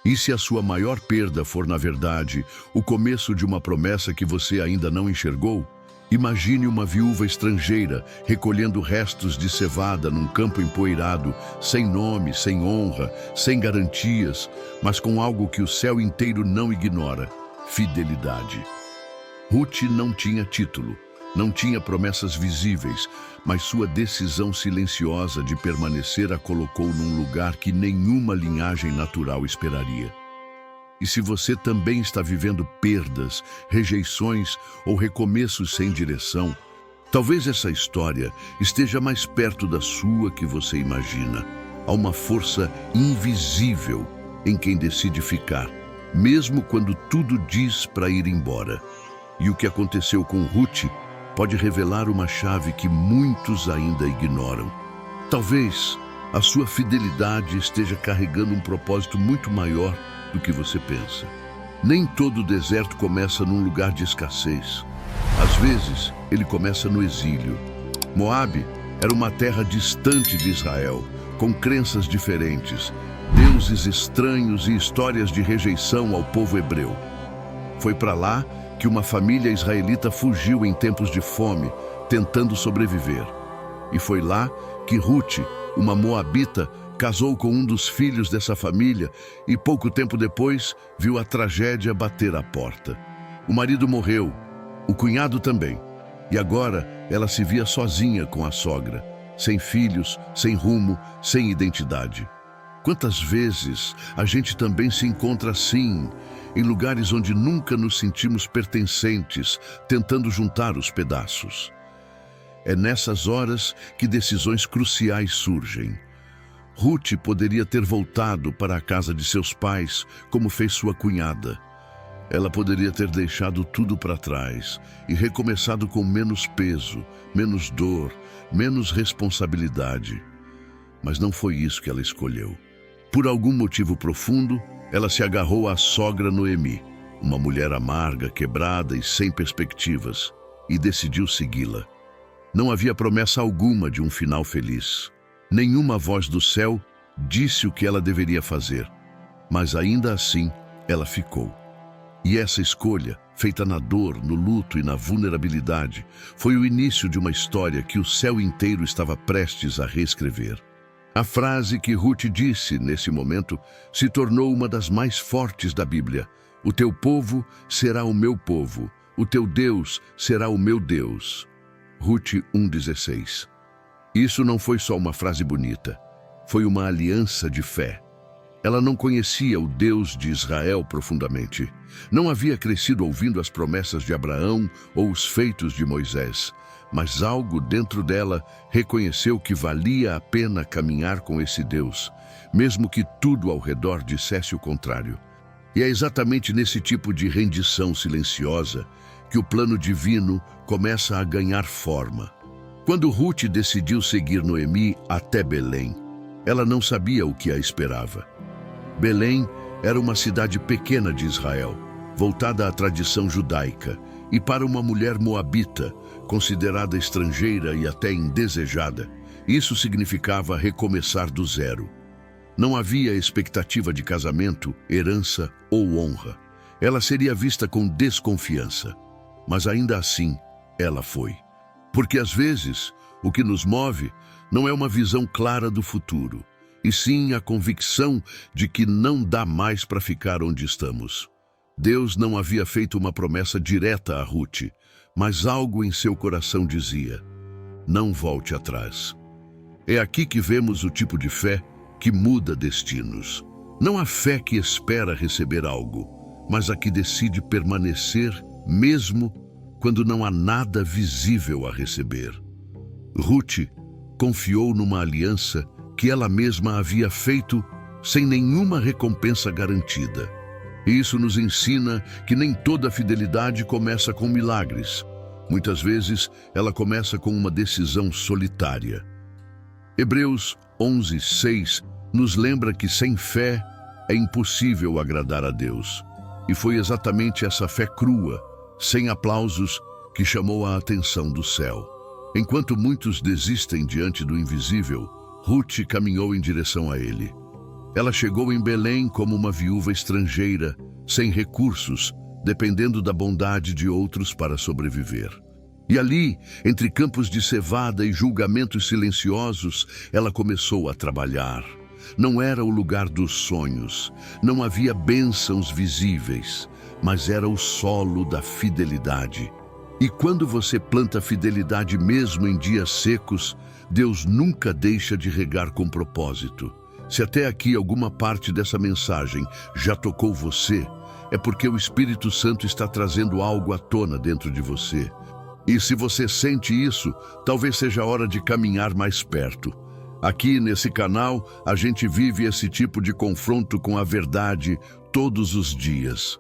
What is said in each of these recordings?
E se a sua maior perda for, na verdade, o começo de uma promessa que você ainda não enxergou? Imagine uma viúva estrangeira recolhendo restos de cevada num campo empoeirado, sem nome, sem honra, sem garantias, mas com algo que o céu inteiro não ignora: fidelidade. Ruth não tinha título, não tinha promessas visíveis, mas sua decisão silenciosa de permanecer a colocou num lugar que nenhuma linhagem natural esperaria. E se você também está vivendo perdas, rejeições ou recomeços sem direção, talvez essa história esteja mais perto da sua que você imagina. Há uma força invisível em quem decide ficar, mesmo quando tudo diz para ir embora. E o que aconteceu com Ruth pode revelar uma chave que muitos ainda ignoram. Talvez a sua fidelidade esteja carregando um propósito muito maior do que você pensa. Nem todo deserto começa num lugar de escassez. Às vezes, ele começa no exílio. Moabe era uma terra distante de Israel, com crenças diferentes, deuses estranhos e histórias de rejeição ao povo hebreu. Foi para lá que uma família israelita fugiu em tempos de fome, tentando sobreviver. E foi lá que Ruth, uma moabita, casou com um dos filhos dessa família e pouco tempo depois viu a tragédia bater à porta. O marido morreu, o cunhado também, e agora ela se via sozinha com a sogra, sem filhos, sem rumo, sem identidade. Quantas vezes a gente também se encontra assim, em lugares onde nunca nos sentimos pertencentes, tentando juntar os pedaços. É nessas horas que decisões cruciais surgem. Ruth poderia ter voltado para a casa de seus pais, como fez sua cunhada. Ela poderia ter deixado tudo para trás e recomeçado com menos peso, menos dor, menos responsabilidade. Mas não foi isso que ela escolheu. Por algum motivo profundo, ela se agarrou à sogra Noemi, uma mulher amarga, quebrada e sem perspectivas, e decidiu segui-la. Não havia promessa alguma de um final feliz. Nenhuma voz do céu disse o que ela deveria fazer, mas ainda assim ela ficou. E essa escolha, feita na dor, no luto e na vulnerabilidade, foi o início de uma história que o céu inteiro estava prestes a reescrever. A frase que Ruth disse nesse momento se tornou uma das mais fortes da Bíblia: "O teu povo será o meu povo, o teu Deus será o meu Deus." Ruth 1,16. Isso não foi só uma frase bonita, foi uma aliança de fé. Ela não conhecia o Deus de Israel profundamente. Não havia crescido ouvindo as promessas de Abraão ou os feitos de Moisés, mas algo dentro dela reconheceu que valia a pena caminhar com esse Deus, mesmo que tudo ao redor dissesse o contrário. E é exatamente nesse tipo de rendição silenciosa que o plano divino começa a ganhar forma. Quando Ruth decidiu seguir Noemi até Belém, ela não sabia o que a esperava. Belém era uma cidade pequena de Israel, voltada à tradição judaica, e para uma mulher moabita, considerada estrangeira e até indesejada, isso significava recomeçar do zero. Não havia expectativa de casamento, herança ou honra. Ela seria vista com desconfiança, mas ainda assim ela foi. Porque às vezes, o que nos move não é uma visão clara do futuro, e sim a convicção de que não dá mais para ficar onde estamos. Deus não havia feito uma promessa direta a Ruth, mas algo em seu coração dizia: não volte atrás. É aqui que vemos o tipo de fé que muda destinos. Não a fé que espera receber algo, mas a que decide permanecer mesmo quando não há nada visível a receber. Ruth confiou numa aliança que ela mesma havia feito sem nenhuma recompensa garantida. E isso nos ensina que nem toda fidelidade começa com milagres. Muitas vezes, ela começa com uma decisão solitária. Hebreus 11:6 nos lembra que sem fé é impossível agradar a Deus. E foi exatamente essa fé crua, sem aplausos, que chamou a atenção do céu. Enquanto muitos desistem diante do invisível, Ruth caminhou em direção a ele. Ela chegou em Belém como uma viúva estrangeira, sem recursos, dependendo da bondade de outros para sobreviver. E ali, entre campos de cevada e julgamentos silenciosos, ela começou a trabalhar. Não era o lugar dos sonhos, não havia bênçãos visíveis, mas era o solo da fidelidade. E quando você planta fidelidade mesmo em dias secos, Deus nunca deixa de regar com propósito. Se até aqui alguma parte dessa mensagem já tocou você, é porque o Espírito Santo está trazendo algo à tona dentro de você. E se você sente isso, talvez seja a hora de caminhar mais perto. Aqui nesse canal, a gente vive esse tipo de confronto com a verdade todos os dias.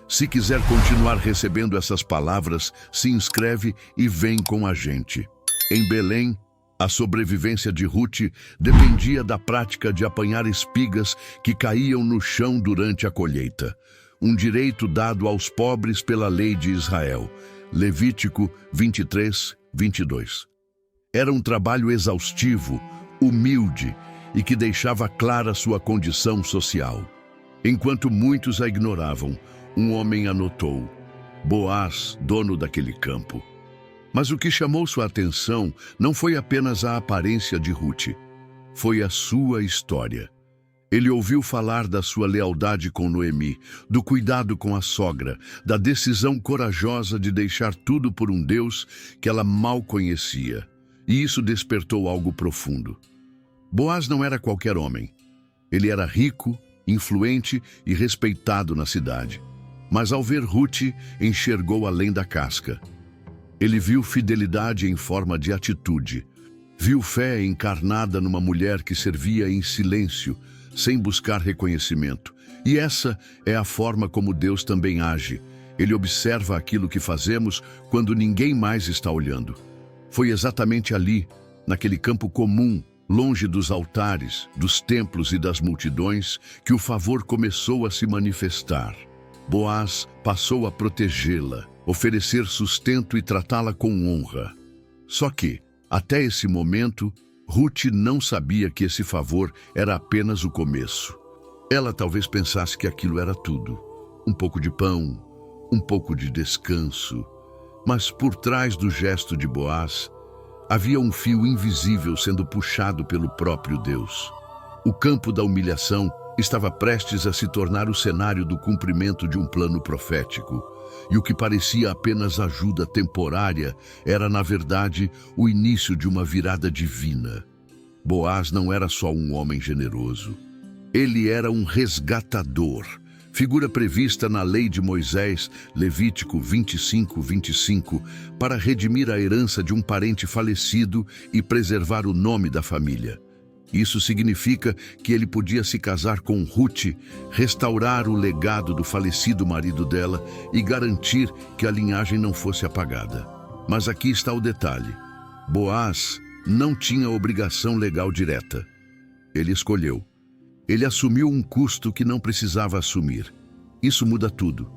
Se quiser continuar recebendo essas palavras, se inscreve e vem com a gente. Em Belém, a sobrevivência de Ruth dependia da prática de apanhar espigas que caíam no chão durante a colheita, um direito dado aos pobres pela lei de Israel. Levítico 23, 22. Era um trabalho exaustivo, humilde e que deixava clara sua condição social. Enquanto muitos a ignoravam, um homem a notou: Boaz, dono daquele campo. Mas o que chamou sua atenção não foi apenas a aparência de Ruth, foi a sua história. Ele ouviu falar da sua lealdade com Noemi, do cuidado com a sogra, da decisão corajosa de deixar tudo por um Deus que ela mal conhecia. E isso despertou algo profundo. Boaz não era qualquer homem. Ele era rico, influente e respeitado na cidade. Mas ao ver Ruth, enxergou além da casca. Ele viu fidelidade em forma de atitude. Viu fé encarnada numa mulher que servia em silêncio, sem buscar reconhecimento. E essa é a forma como Deus também age. Ele observa aquilo que fazemos quando ninguém mais está olhando. Foi exatamente ali, naquele campo comum, longe dos altares, dos templos e das multidões, que o favor começou a se manifestar. Boaz passou a protegê-la, oferecer sustento e tratá-la com honra. Só que, até esse momento, Ruth não sabia que esse favor era apenas o começo. Ela talvez pensasse que aquilo era tudo. Um pouco de pão, um pouco de descanso. Mas por trás do gesto de Boaz, havia um fio invisível sendo puxado pelo próprio Deus. O campo da humilhação estava prestes a se tornar o cenário do cumprimento de um plano profético. E o que parecia apenas ajuda temporária era, na verdade, o início de uma virada divina. Boaz não era só um homem generoso. Ele era um resgatador, figura prevista na lei de Moisés, Levítico 25, 25, para redimir a herança de um parente falecido e preservar o nome da família. Isso significa que ele podia se casar com Ruth, restaurar o legado do falecido marido dela e garantir que a linhagem não fosse apagada. Mas aqui está o detalhe. Boaz não tinha obrigação legal direta. Ele escolheu. Ele assumiu um custo que não precisava assumir. Isso muda tudo,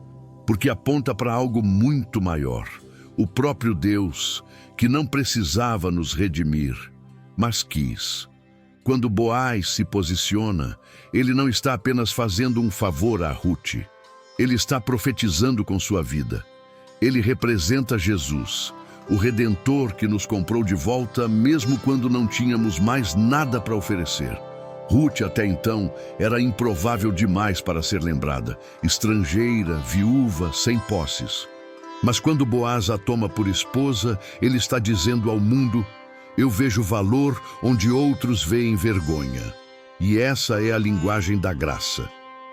porque aponta para algo muito maior. O próprio Deus, que não precisava nos redimir, mas quis. Quando Boaz se posiciona, ele não está apenas fazendo um favor a Ruth. Ele está profetizando com sua vida. Ele representa Jesus, o Redentor que nos comprou de volta mesmo quando não tínhamos mais nada para oferecer. Ruth, até então, era improvável demais para ser lembrada, estrangeira, viúva, sem posses. Mas quando Boaz a toma por esposa, ele está dizendo ao mundo: eu vejo valor onde outros veem vergonha. E essa é a linguagem da graça.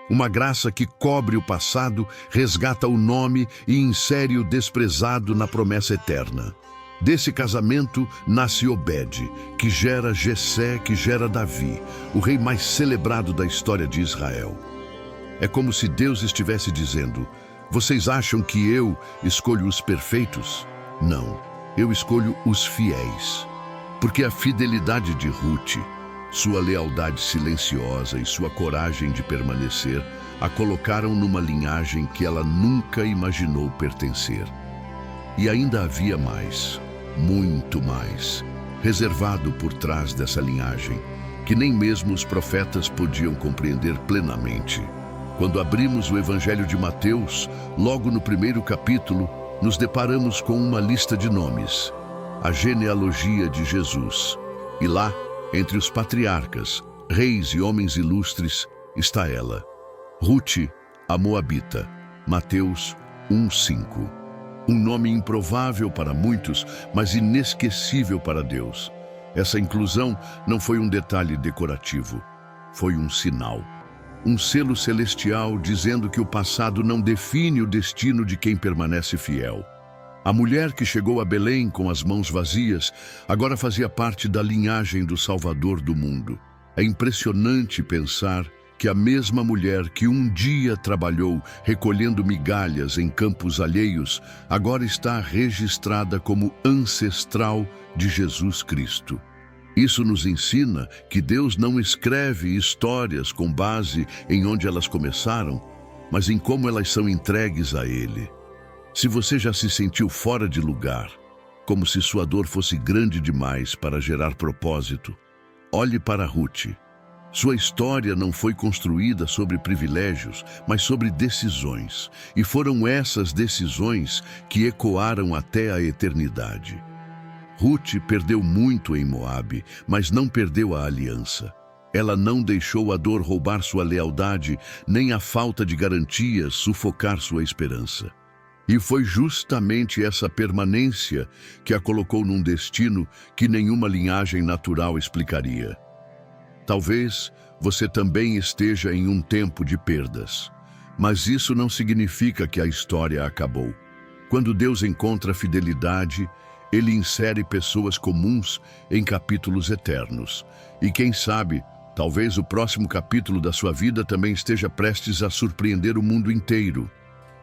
Uma graça que cobre o passado, resgata o nome e insere o desprezado na promessa eterna. Desse casamento nasce Obed, que gera Jessé, que gera Davi, o rei mais celebrado da história de Israel. É como se Deus estivesse dizendo: vocês acham que eu escolho os perfeitos? Não, eu escolho os fiéis. Porque a fidelidade de Ruth, sua lealdade silenciosa e sua coragem de permanecer a colocaram numa linhagem que ela nunca imaginou pertencer. E ainda havia mais, muito mais, reservado por trás dessa linhagem. que nem mesmo os profetas podiam compreender plenamente. Quando abrimos o Evangelho de Mateus, logo no primeiro capítulo, nos deparamos com uma lista de nomes, a genealogia de Jesus. E lá, entre os patriarcas, reis e homens ilustres, está ela, Rute, a Moabita, Mateus 1:5. Um nome improvável para muitos, mas inesquecível para Deus. Essa inclusão não foi um detalhe decorativo, foi um sinal. Um selo celestial dizendo que o passado não define o destino de quem permanece fiel. A mulher que chegou a Belém com as mãos vazias, agora fazia parte da linhagem do Salvador do mundo. É impressionante pensar que a mesma mulher que um dia trabalhou recolhendo migalhas em campos alheios, agora está registrada como ancestral de Jesus Cristo. Isso nos ensina que Deus não escreve histórias com base em onde elas começaram, mas em como elas são entregues a Ele. Se você já se sentiu fora de lugar, como se sua dor fosse grande demais para gerar propósito, olhe para Rute. Sua história não foi construída sobre privilégios, mas sobre decisões, e foram essas decisões que ecoaram até a eternidade. Rute perdeu muito em Moabe, mas não perdeu a aliança. Ela não deixou a dor roubar sua lealdade, nem a falta de garantias sufocar sua esperança. E foi justamente essa permanência que a colocou num destino que nenhuma linhagem natural explicaria. Talvez você também esteja em um tempo de perdas, mas isso não significa que a história acabou. Quando Deus encontra fidelidade, Ele insere pessoas comuns em capítulos eternos. E quem sabe, talvez o próximo capítulo da sua vida também esteja prestes a surpreender o mundo inteiro.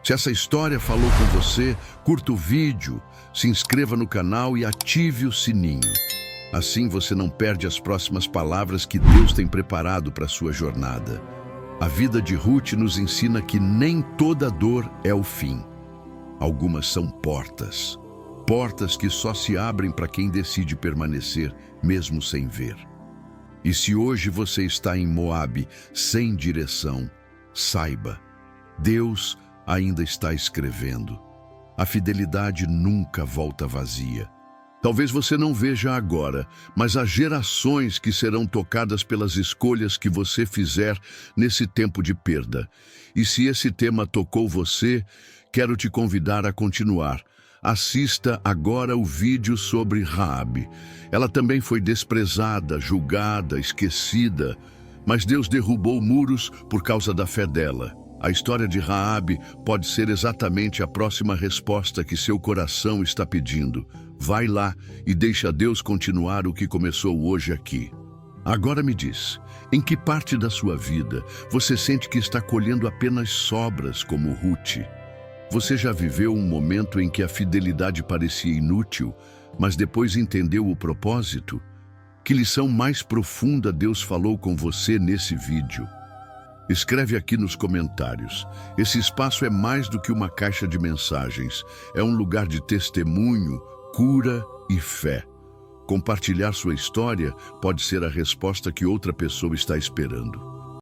Se essa história falou com você, curta o vídeo, se inscreva no canal e ative o sininho. Assim você não perde as próximas palavras que Deus tem preparado para a sua jornada. A vida de Rute nos ensina que nem toda dor é o fim. Algumas são portas. Portas que só se abrem para quem decide permanecer, mesmo sem ver. E se hoje você está em Moabe, sem direção, saiba, Deus ainda está escrevendo. A fidelidade nunca volta vazia. Talvez você não veja agora, mas há gerações que serão tocadas pelas escolhas que você fizer nesse tempo de perda. E se esse tema tocou você, quero te convidar a continuar. Assista agora o vídeo sobre Raabe. Ela também foi desprezada, julgada, esquecida, mas Deus derrubou muros por causa da fé dela. A história de Raabe pode ser exatamente a próxima resposta que seu coração está pedindo. Vai lá e deixa Deus continuar o que começou hoje aqui. Agora me diz, em que parte da sua vida você sente que está colhendo apenas sobras como Rute? Você já viveu um momento em que a fidelidade parecia inútil, mas depois entendeu o propósito? Que lição mais profunda Deus falou com você nesse vídeo? Escreve aqui nos comentários. Esse espaço é mais do que uma caixa de mensagens. É um lugar de testemunho, cura e fé. Compartilhar sua história pode ser a resposta que outra pessoa está esperando.